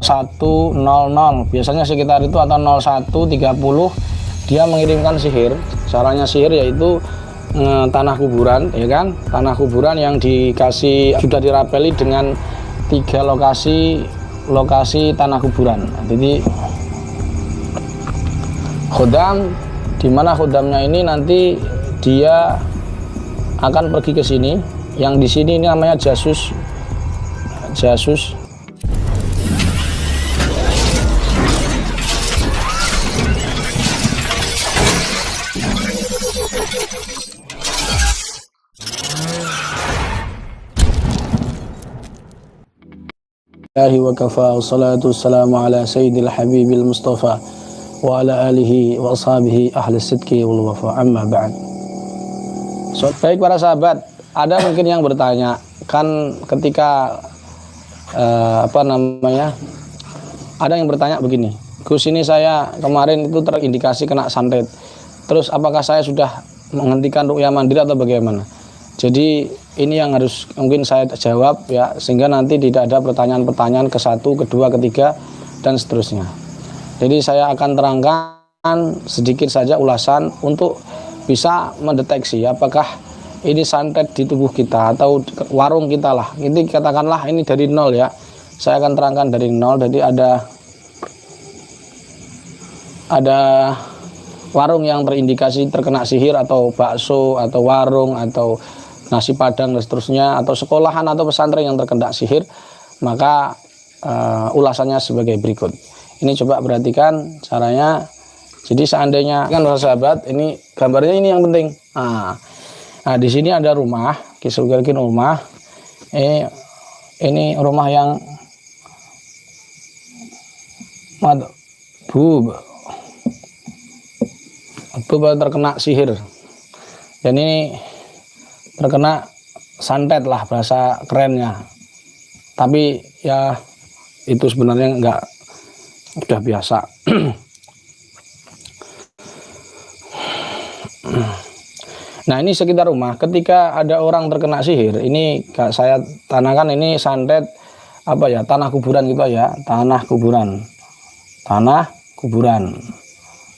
01.00 biasanya sekitar itu, atau 01.30 dia mengirimkan sihir. Caranya sihir yaitu tanah kuburan, ya kan, tanah kuburan yang dikasih, sudah dirapeli dengan 3 lokasi tanah kuburan. Jadi khodam, dimana khodamnya ini nanti dia akan pergi ke sini, yang di sini ini namanya jasus. Wa kafa, wassalatu wassalamu ala sayyidil habibil mustafa wa ala alihi wa ashabihi ahli sidqi wal wafa, amma ba'd. Baik para sahabat, ada mungkin yang bertanya, kan ketika ada yang bertanya begini, Gus, ini saya kemarin itu terindikasi kena santet, terus apakah saya sudah menghentikan ruqyah mandiri atau bagaimana? Jadi ini yang harus mungkin saya jawab ya, sehingga nanti tidak ada pertanyaan-pertanyaan ke 1, ke 2, ke 3 dan seterusnya. Jadi saya akan terangkan sedikit saja ulasan untuk bisa mendeteksi apakah ini santet di tubuh kita atau warung kita lah. Ini katakanlah ini dari 0 ya. Saya akan terangkan dari 0. Jadi ada warung yang terindikasi terkena sihir, atau bakso, atau warung, atau nasi padang dan seterusnya, atau sekolahan atau pesantren yang terkena sihir, maka ulasannya sebagai berikut. Ini coba perhatikan caranya. Jadi seandainya kan para sahabat, ini gambarnya ini yang penting. Nah di sini ada rumah, kisah-kisah rumah. Ini rumah yang madbub terkena sihir. Dan ini terkena santet lah bahasa kerennya, tapi ya itu sebenarnya enggak, sudah biasa. Nah ini sekitar rumah, ketika ada orang terkena sihir, ini saya tanahkan ini santet apa ya, tanah kuburan gitu ya, tanah kuburan,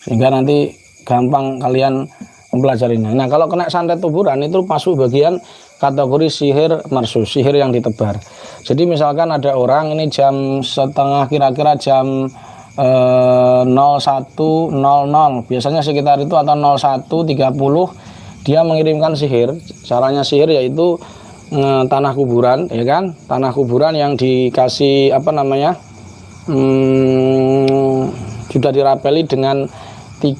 sehingga nanti gampang kalian mempelajarinya. Nah kalau kena santet kuburan itu masuk bagian kategori sihir marsus, sihir yang ditebar. Jadi misalkan ada orang ini jam setengah, kira-kira jam 01.00 biasanya sekitar itu, atau 01.30 dia mengirimkan sihir. Caranya sihir yaitu tanah kuburan, ya kan, tanah kuburan yang dikasih sudah dirapeli dengan 3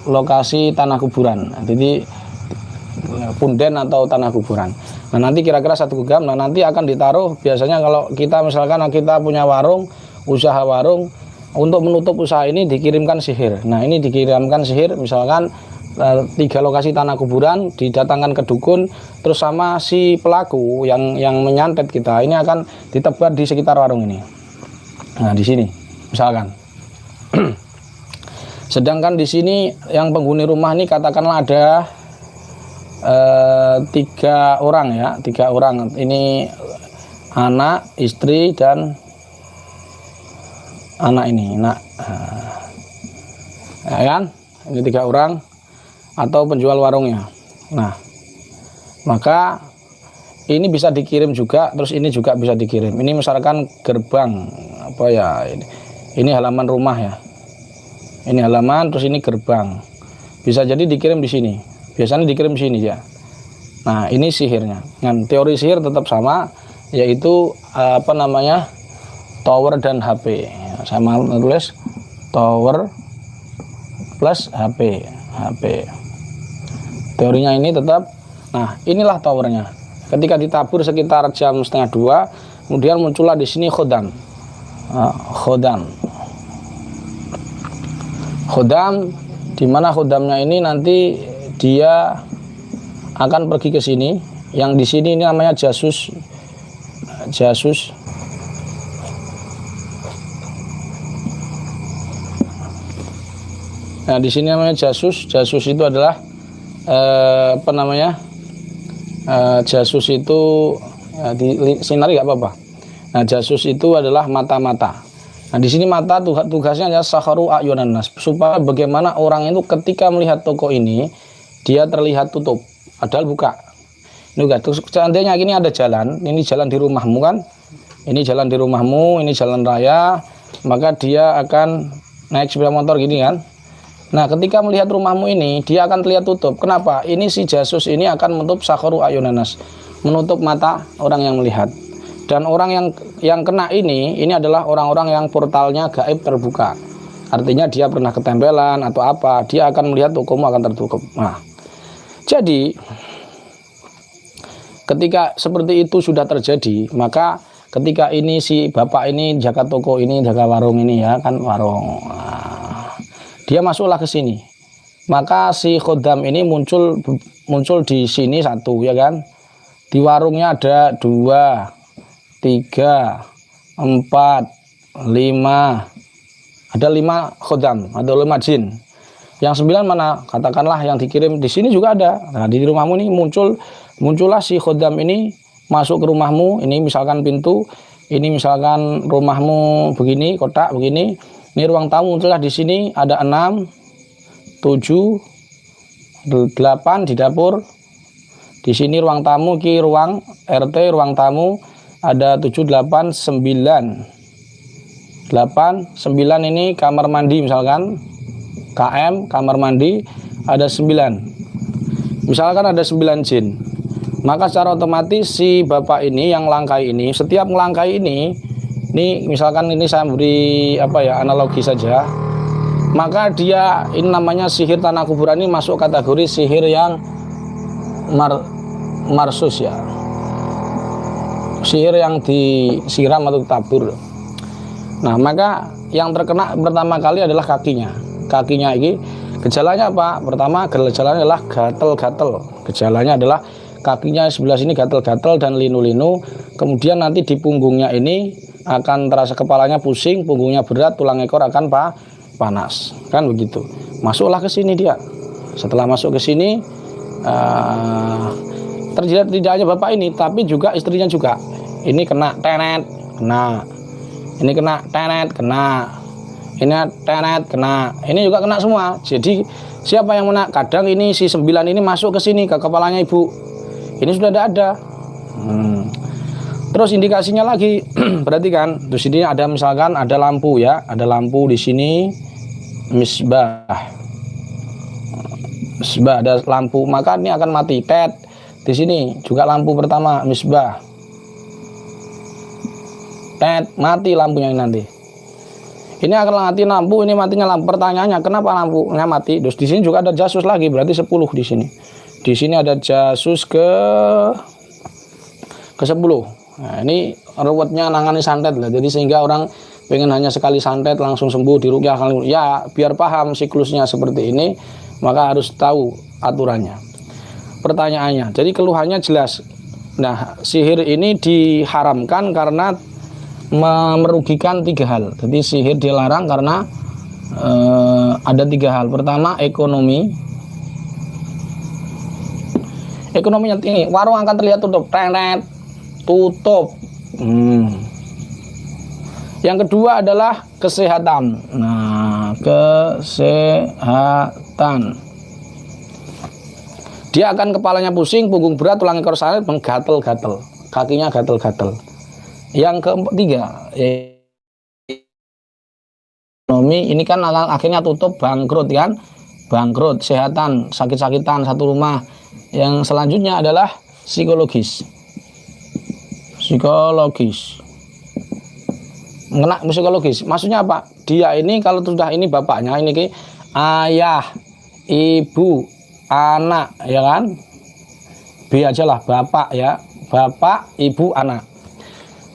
lokasi tanah kuburan. Jadi punden atau tanah kuburan. Nah nanti kira-kira 1 genggam. Nah nanti akan ditaruh, biasanya kalau kita misalkan kita punya warung, usaha warung, untuk menutup usaha ini dikirimkan sihir. Nah ini dikirimkan sihir, misalkan 3 lokasi tanah kuburan didatangkan ke dukun, terus sama si pelaku yang menyantet kita ini akan ditebar di sekitar warung ini. Nah di sini misalkan. Sedangkan di sini yang penghuni rumah ini katakanlah ada 3 orang ya, 3 orang. Ini anak, istri, dan anak ini, ya kan? Ini 3 orang atau penjual warungnya. Nah, maka ini bisa dikirim juga, terus ini juga bisa dikirim. Ini misalkan gerbang apa ya? Ini halaman rumah ya. Ini halaman, terus ini gerbang. Bisa jadi dikirim di sini. Biasanya dikirim di sini ya. Nah, ini sihirnya. Nah, teori sihir tetap sama, yaitu tower dan HP. Saya mau tulis tower plus HP. Teorinya ini tetap. Nah, inilah towernya. Ketika ditabur sekitar jam setengah 2, kemudian muncullah di sini khodam. Khodam, di mana khodamnya ini nanti dia akan pergi ke sini, yang di sini ini namanya jasus. Nah di sini namanya jasus. Jasus itu adalah jasus itu di sinari nggak apa-apa. Nah, jasus itu adalah mata-mata. Nah, di sini mata tugasnya adalah sakharu ayunan nas, supaya bagaimana orang itu ketika melihat toko ini dia terlihat tutup, padahal buka. Ini enggak. Terus seandainya ini ada jalan, ini jalan di rumahmu kan? Ini jalan di rumahmu, ini jalan raya, maka dia akan naik sepeda motor gini kan? Nah, ketika melihat rumahmu ini, dia akan terlihat tutup. Kenapa? Ini si jasus ini akan menutup sakharu ayunan nas, menutup mata orang yang melihat. Dan orang yang kena ini adalah orang-orang yang portalnya gaib terbuka. Artinya dia pernah ketempelan atau apa, dia akan melihat tokomu akan tertutup. Nah, jadi ketika seperti itu sudah terjadi, maka ketika ini si bapak ini jaga toko ini, jaga warung ini ya kan, warung. Nah, dia masuklah ke sini. Maka si khodam ini muncul di sini satu ya kan. Di warungnya ada 2, 3, 4, 5, ada 5 khodam, ada 5 jin. Yang 9 mana? Katakanlah yang dikirim di sini juga ada. Nah, di rumahmu ini muncullah si khodam ini masuk ke rumahmu. Ini misalkan pintu, ini misalkan rumahmu begini, kotak begini. Ini ruang tamu, muncullah di sini ada 6, 7, 8 di dapur. Di sini ruang tamu, ki ruang RT, ruang tamu ada 7, 8, 9. 8, 9 ini kamar mandi misalkan. KM, kamar mandi ada 9. Misalkan ada 9 jin. Maka secara otomatis si bapak ini yang langkai ini, setiap melangkai ini misalkan ini saya beri analogi saja. Maka dia ini namanya sihir tanah kuburan, ini masuk kategori sihir yang marsus ya, sihir yang disiram atau tabur. Nah, maka yang terkena pertama kali adalah kakinya ini. Gejalanya apa? Pertama gejalanya adalah gatel-gatel. Gejalanya adalah kakinya sebelah sini gatel-gatel dan linu-linu. Kemudian nanti di punggungnya ini akan terasa kepalanya pusing, punggungnya berat, tulang ekor akan panas, kan begitu. Masuklah ke sini dia. Setelah masuk ke sini terjadi tidak hanya bapak ini, tapi juga istrinya juga. Ini kena tenet, kena. Ini kena tenet, kena. Ini tenet, kena. Ini juga kena semua. Jadi siapa yang kena? Kadang ini si 9 ini masuk ke sini ke kepalanya ibu. Ini sudah tidak ada. Terus indikasinya lagi, perhatikan. Terus ini ada misalkan ada lampu ya, ada lampu di sini, misbah ada lampu, maka ini akan mati. Tet. Di sini juga lampu pertama misbah. Tet, mati lampunya ini nanti. Ini akan mati lampu, ini matinya lampu. Pertanyaannya kenapa lampunya mati? Terus di sini juga ada jasus lagi, berarti 10 di sini. Di sini ada jasus ke 10. Nah, ini ruwetnya nangani santet lah. Jadi sehingga orang pengen hanya sekali santet langsung sembuh di ruqyah kali. Ya, biar paham siklusnya seperti ini, maka harus tahu aturannya. Pertanyaannya, jadi keluhannya jelas. Nah, sihir ini diharamkan karena merugikan 3 hal. Jadi sihir dilarang karena ada 3 hal. Pertama, ekonominya tinggi. Warung akan terlihat tutup, tutup. Yang kedua adalah kesehatan. Nah, kesehatan. Dia akan kepalanya pusing, punggung berat, tulang ekor sakit, menggatel-gatel, kakinya gatel-gatel. Yang ketiga, ekonomi ini kan akhirnya tutup, bangkrut kan, bangkrut, kesehatan, sakit-sakitan satu rumah. Yang selanjutnya adalah psikologis. Kena psikologis, maksudnya apa? Dia ini kalau sudah ini bapaknya ini ayah, ibu, anak ya kan, B aja lah, bapak ya, bapak, ibu, anak.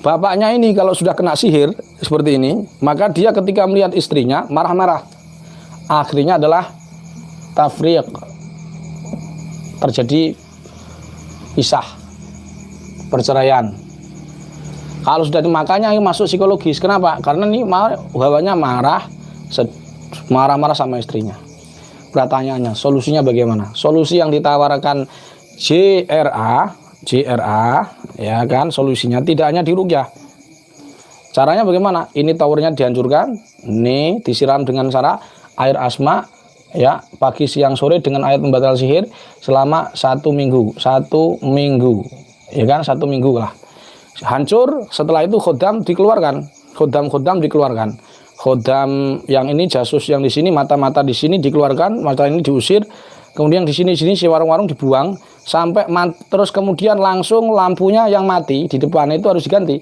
Bapaknya ini kalau sudah kena sihir seperti ini, maka dia ketika melihat istrinya marah-marah, akhirnya adalah tafriq, terjadi pisah, perceraian. Kalau sudah makanya masuk psikologis. Kenapa? Karena ini hawanya marah sama istrinya. Pertanyaannya, solusinya bagaimana? Solusi yang ditawarkan JRA ya kan, solusinya tidak hanya di ruqyah, Caranya bagaimana? Ini towernya dihancurkan, ini disiram dengan cara air asma, ya, pagi siang sore dengan air pembatal sihir selama 1 minggu, ya kan, 1 minggu lah. Hancur. Setelah itu khodam dikeluarkan, khodam dikeluarkan. Khodam yang ini, jasus yang di sini, mata-mata di sini dikeluarkan, mata ini diusir. Kemudian di sini si warung-warung dibuang sampai terus kemudian langsung lampunya yang mati di depan itu harus diganti.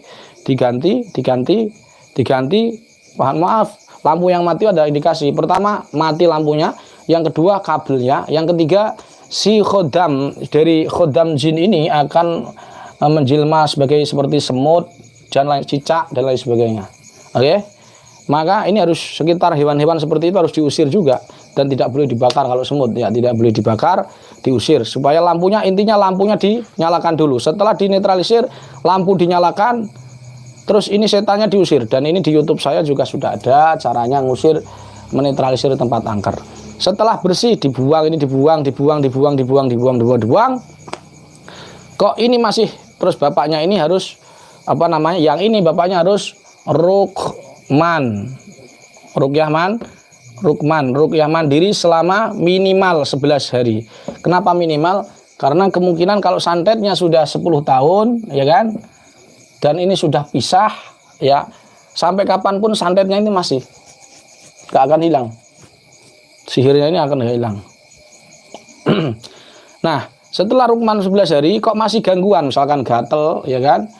Mohon maaf, lampu yang mati ada indikasi. Pertama, mati lampunya. Yang kedua, kabelnya. Yang ketiga, si khodam dari khodam jin ini akan menjelma sebagai seperti semut dan lain, cicak dan lain sebagainya. Oke? Maka ini harus sekitar hewan-hewan seperti itu harus diusir juga, dan tidak boleh dibakar. Kalau semut ya tidak boleh dibakar, diusir supaya lampunya, intinya lampunya dinyalakan dulu. Setelah dinetralisir, lampu dinyalakan, terus ini setannya diusir. Dan ini di YouTube saya juga sudah ada caranya ngusir, menetralisir tempat angker. Setelah bersih dibuang, ini dibuang. Kok ini masih, terus bapaknya ini harus apa namanya? Yang ini bapaknya harus ruqyah mandiri selama minimal 11 hari. Kenapa minimal? Karena kemungkinan kalau santetnya sudah 10 tahun, ya kan, dan ini sudah pisah, ya, sampai kapanpun santetnya ini masih gak akan hilang, sihirnya ini akan hilang. Nah, setelah rukman 11 hari kok masih gangguan, misalkan gatel, ya kan,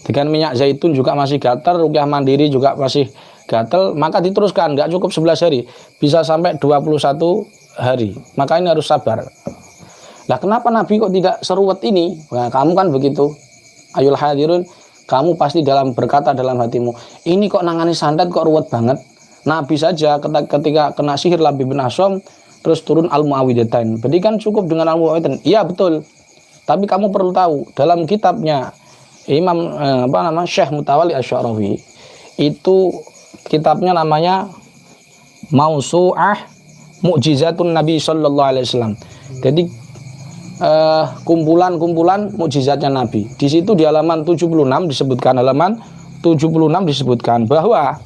dengan minyak zaitun juga masih gatel, ruqyah mandiri juga masih gatel, maka diteruskan, nggak cukup 11 hari, bisa sampai 21 hari. Maka ini harus sabar. Nah, kenapa Nabi kok tidak seruwet ini? Nah, kamu kan begitu. Ayul hadirun, kamu pasti berkata dalam hatimu, ini kok nangani santet kok ruwet banget. Nabi saja ketika kena sihir Labib bin Asyam, terus turun al-muawwidatain. Berarti kan cukup dengan al-muawwidatain. Iya betul. Tapi kamu perlu tahu, dalam kitabnya Imam Syekh Mutawalli Asy-Sya'rawi, itu kitabnya namanya Mausu'ah Mu'jizatun Nabi sallallahu alaihi wasallam. Jadi kumpulan-kumpulan mukjizatnya Nabi. Di situ di halaman 76 disebutkan bahwa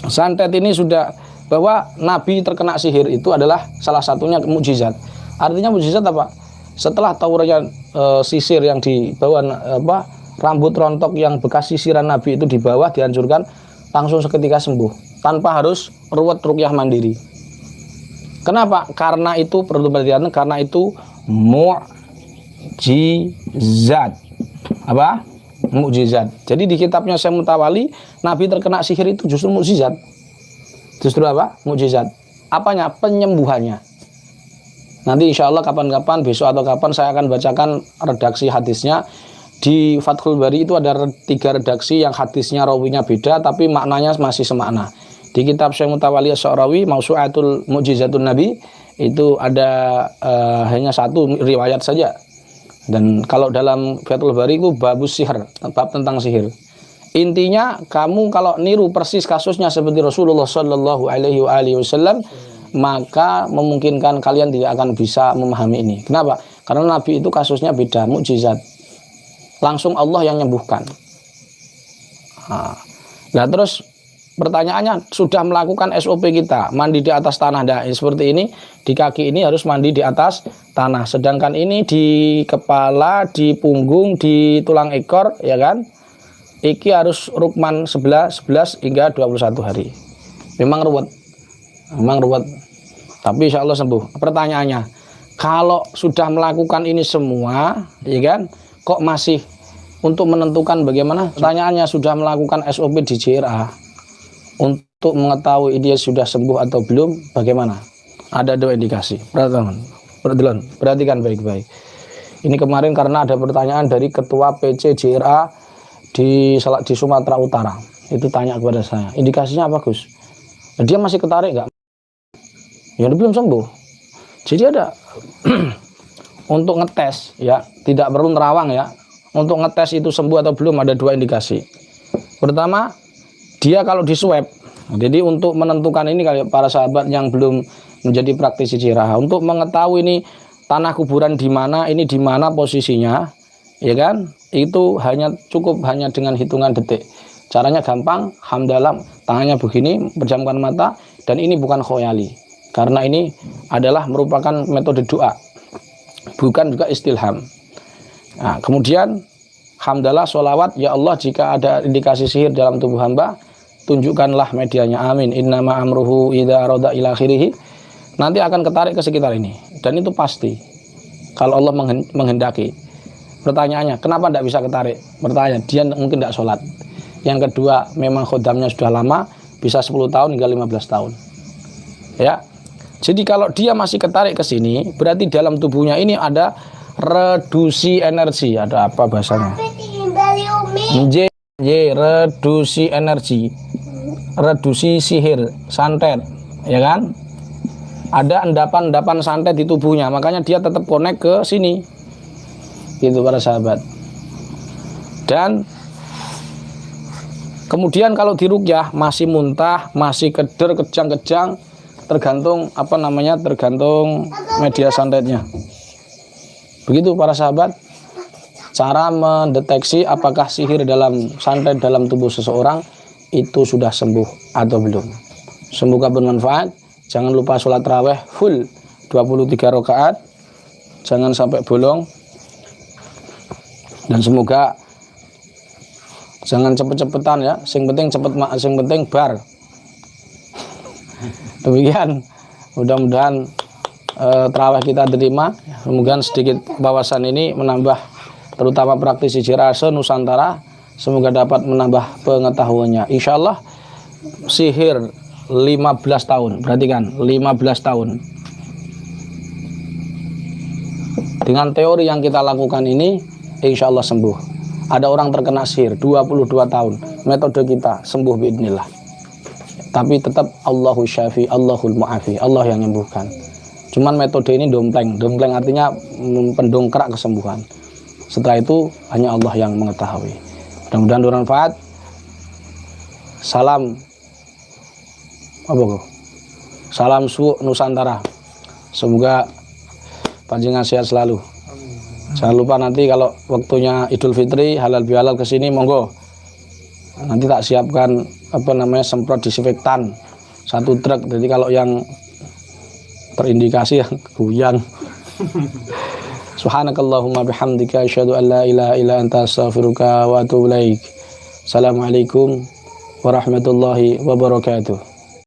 santet ini sudah, bahwa Nabi terkena sihir itu adalah salah satunya mukjizat. Artinya mukjizat apa? Setelah taurnya sisir yang di bawah, rambut rontok yang bekas sisiran Nabi itu di bawah dihancurkan, langsung seketika sembuh tanpa harus ruwet ruqyah mandiri. Kenapa? Karena itu perlu perhatian, karena itu mukjizat. Apa? Mukjizat. Jadi di kitabnya Syekh Mutawalli, Nabi terkena sihir itu justru mukjizat. Justru apa? Mukjizat. Apanya? Penyembuhannya. Nanti insya Allah kapan-kapan, besok atau kapan, saya akan bacakan redaksi hadisnya. Di Fathul Bari itu ada 3 redaksi yang hadisnya rawinya beda tapi maknanya masih semakna. Di kitab Syekh Mutawalli Asy-Sya'rawi Mausu'atul Mu'jizatun Nabi itu ada hanya 1 riwayat saja. Dan kalau dalam Fathul Bari itu babus sihir, bab tentang sihir. Intinya kamu kalau niru persis kasusnya seperti Rasulullah Shallallahu Alaihi Wasallam, maka memungkinkan kalian tidak akan bisa memahami ini. Kenapa? Karena Nabi itu kasusnya beda, mukjizat. Langsung Allah yang menyembuhkan. Nah terus pertanyaannya, sudah melakukan SOP kita, mandi di atas tanah, seperti ini, di kaki ini harus mandi di atas tanah. Sedangkan ini di kepala, di punggung, di tulang ekor, ya kan? Iki harus rukman 11 hingga 21 hari. Memang ruwet. Tapi insya Allah sembuh. Pertanyaannya, kalau sudah melakukan ini semua, ya kan, kok masih untuk menentukan bagaimana? Pertanyaannya, sudah melakukan SOP di JRA untuk mengetahui dia sudah sembuh atau belum, bagaimana? Ada 2 indikasi. Perhatikan baik-baik. Ini kemarin karena ada pertanyaan dari ketua PC JRA di Sumatera Utara. Itu tanya kepada saya, indikasinya apa Gus? Dia masih ketarik nggak? Ya belum sembuh. Jadi ada untuk ngetes, ya, tidak perlu nerawang, ya. Untuk ngetes itu sembuh atau belum ada 2 indikasi. Pertama, dia kalau di swab. Jadi untuk menentukan ini, kalau para sahabat yang belum menjadi praktisi JRA, untuk mengetahui ini tanah kuburan di mana, ini di mana posisinya, ya kan? Itu cukup hanya dengan hitungan detik. Caranya gampang, hamdalah, tangannya begini, pejamkan mata, dan ini bukan khoyali. Karena ini adalah merupakan metode doa, bukan juga istilham. Nah, kemudian hamdalah, sholawat, ya Allah jika ada indikasi sihir dalam tubuh hamba, tunjukkanlah medianya, amin. Innama amruhu idza arada ila akhirih. Nanti akan ketarik ke sekitar ini, dan itu pasti kalau Allah menghendaki. Pertanyaannya, kenapa tidak bisa ketarik? Pertanyaan, dia mungkin tidak sholat. Yang kedua, memang khodamnya sudah lama, bisa 10 tahun hingga 15 tahun. Ya. Jadi kalau dia masih ketarik ke sini, berarti dalam tubuhnya ini ada reduksi energi. Ada apa bahasanya? Reduksi energi. Reduksi sihir, santet, ya kan? Ada endapan-endapan santet di tubuhnya, makanya dia tetap connect ke sini. Gitu para sahabat. Dan kemudian kalau diruqyah masih muntah, masih keder, kejang-kejang, tergantung tergantung media santetnya. Begitu para sahabat, cara mendeteksi apakah sihir dalam santet dalam tubuh seseorang itu sudah sembuh atau belum. Semoga bermanfaat. Jangan lupa sholat raweh full 23 rakaat, jangan sampai bolong. Dan semoga jangan cepet-cepetan ya, sing penting cepet, sing penting bar. Demikian, mudah-mudahan tarawih kita terima. Semoga sedikit wawasan ini menambah, terutama praktisi Jirase Nusantara, semoga dapat menambah pengetahuannya. Insya Allah sihir 15 tahun, perhatikan 15 tahun. Dengan teori yang kita lakukan ini, insya Allah sembuh. Ada orang terkena sihir 22 tahun, metode kita sembuh biidznillah. Tapi tetap Allahu syafi, Allahul mu'afi, Allah yang menyembuhkan. Cuman metode ini dompleng artinya pendongkrak kesembuhan. Setelah itu hanya Allah yang mengetahui. Mudah-mudahan bermanfaat. Salam Salam Suuk Nusantara. Semoga panjenengan sehat selalu. Jangan lupa nanti kalau waktunya Idul Fitri halal bihalal ke sini monggo. Nanti tak siapkan semprot disinfektan 1 truk. Jadi kalau yang terindikasi yang goyang. Subhanakallahumma bihamdika asyhadu an la ilaha illa anta astaghfiruka wa atubu ilaik. Assalamualaikum warahmatullahi wabarakatuh.